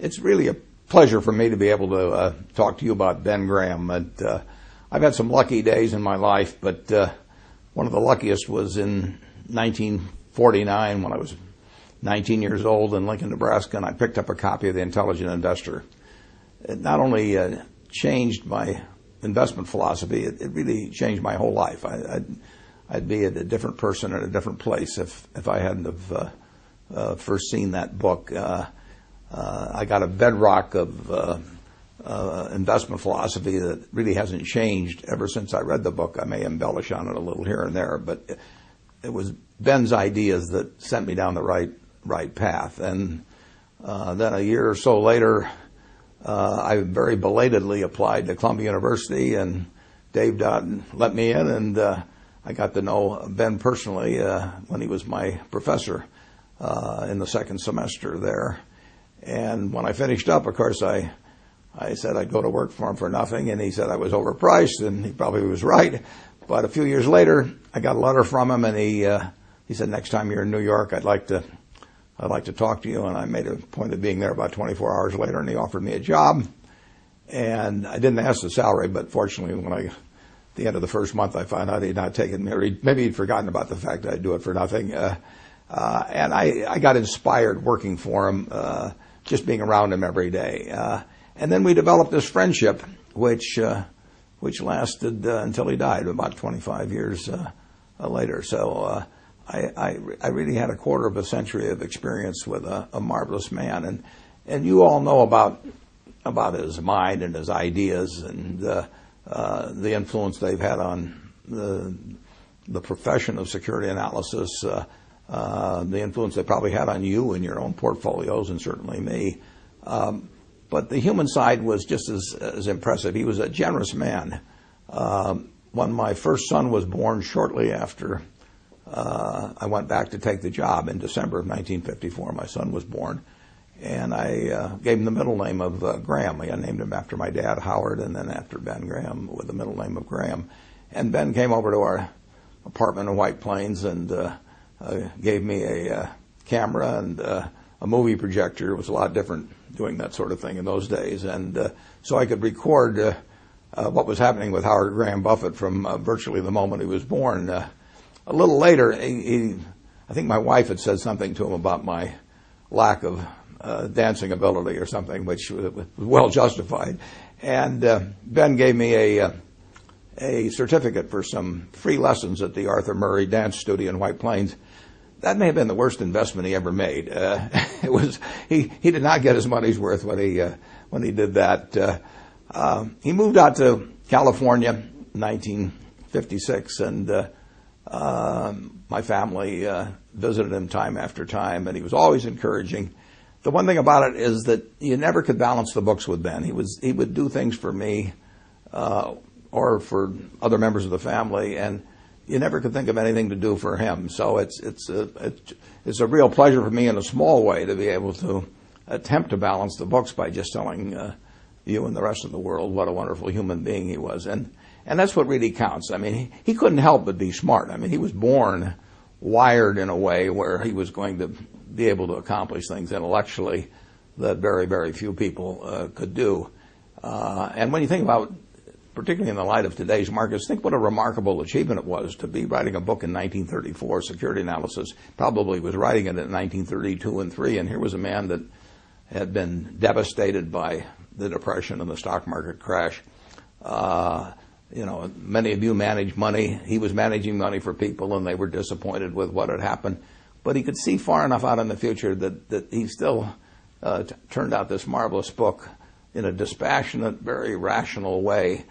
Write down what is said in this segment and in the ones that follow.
It's really a pleasure for me to be able to talk to you about Ben Graham. I've had some lucky days in my life, but one of the luckiest was in 1949 when I was 19 years old in Lincoln, Nebraska, and I picked up a copy of The Intelligent Investor. It not only changed my investment philosophy, it really changed my whole life. I'd be a different person in a different place if I hadn't have first seen that book. I got a bedrock of investment philosophy that really hasn't changed ever since I read the book. I may embellish on it a little here and there, but it was Ben's ideas that sent me down the right path. And then a year or so later, I very belatedly applied to Columbia University, and Dave Dodd let me in, and I got to know Ben personally when he was my professor in the second semester there. And when I finished up, of course, I said I'd go to work for him for nothing, and he said I was overpriced, and he probably was right. But a few years later, I got a letter from him, and he said, next time you're in New York, I'd like to talk to you. And I made a point of being there about 24 hours later, and he offered me a job. And I didn't ask the salary, but fortunately, at the end of the first month, I found out he'd not taken me, or maybe he'd forgotten about the fact that I'd do it for nothing. And I got inspired working for him, just being around him every day. And then we developed this friendship, which lasted until he died about 25 years later. So I really had a quarter of a century of experience with a marvelous man. And you all know about his mind and his ideas and the influence they've had on the profession of security analysis, the influence they probably had on you and your own portfolios, and certainly me. But the human side was just as impressive. He was a generous man. When my first son was born, shortly after I went back to take the job in December of 1954, my son was born, and I gave him the middle name of Graham. I named him after my dad, Howard, and then after Ben Graham with the middle name of Graham. And Ben came over to our apartment in White Plains and gave me a camera and a movie projector. It was a lot different doing that sort of thing in those days. And so I could record what was happening with Howard Graham Buffett from virtually the moment he was born. A little later, I think my wife had said something to him about my lack of dancing ability or something, which was well justified. And Ben gave me a certificate for some free lessons at the Arthur Murray Dance Studio in White Plains. That may have been the worst investment he ever made. It was he did not get his money's worth when he did that. He moved out to California in 1956, and my family visited him time after time, and he was always encouraging. The one thing about it is that you never could balance the books with Ben. He would do things for me or for other members of the family, and you never could think of anything to do for him. So it's a real pleasure for me in a small way to be able to attempt to balance the books by just telling you and the rest of the world what a wonderful human being he was. And that's what really counts. I mean, he couldn't help but be smart. I mean, he was born wired in a way where he was going to be able to accomplish things intellectually that very, very few people could do. And when you think about, particularly in the light of today's markets, think what a remarkable achievement it was to be writing a book in 1934, security analysis. Probably was writing it in 1932 and 3, and here was a man that had been devastated by the Depression and the stock market crash. Many of you manage money. He was managing money for people, and they were disappointed with what had happened. But he could see far enough out in the future that he still turned out this marvelous book in a dispassionate, very rational way,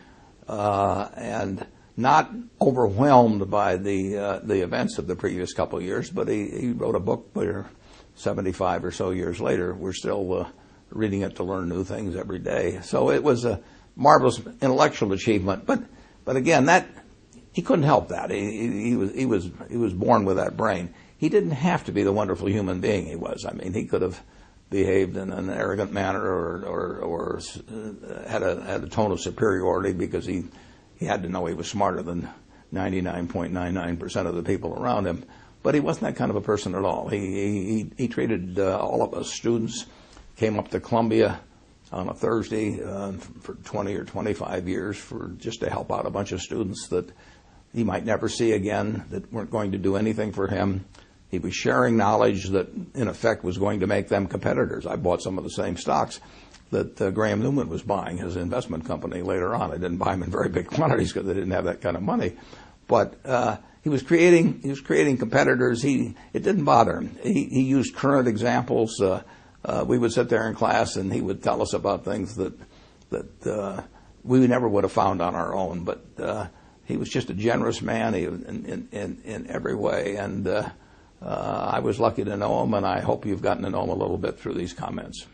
and not overwhelmed by the events of the previous couple of years. But he wrote a book where 75 or so years later, we're still reading it to learn new things every day. So it was a marvelous intellectual achievement. But again, that he couldn't help that. He was born with that brain. He didn't have to be the wonderful human being he was. I mean, he could have behaved in an arrogant manner or had a tone of superiority because he had to know he was smarter than 99.99% of the people around him. But he wasn't that kind of a person at all. He treated all of us students, came up to Columbia on a Thursday for 20 or 25 years just to help out a bunch of students that he might never see again, that weren't going to do anything for him. He was sharing knowledge that, in effect, was going to make them competitors. I bought some of the same stocks that Graham Newman was buying, his investment company, later on. I didn't buy them in very big quantities because they didn't have that kind of money. But he was creating competitors. It didn't bother him. He used current examples. We would sit there in class, and he would tell us about things that we never would have found on our own. But he was just a generous man in every way, and I was lucky to know him, and I hope you've gotten to know him a little bit through these comments.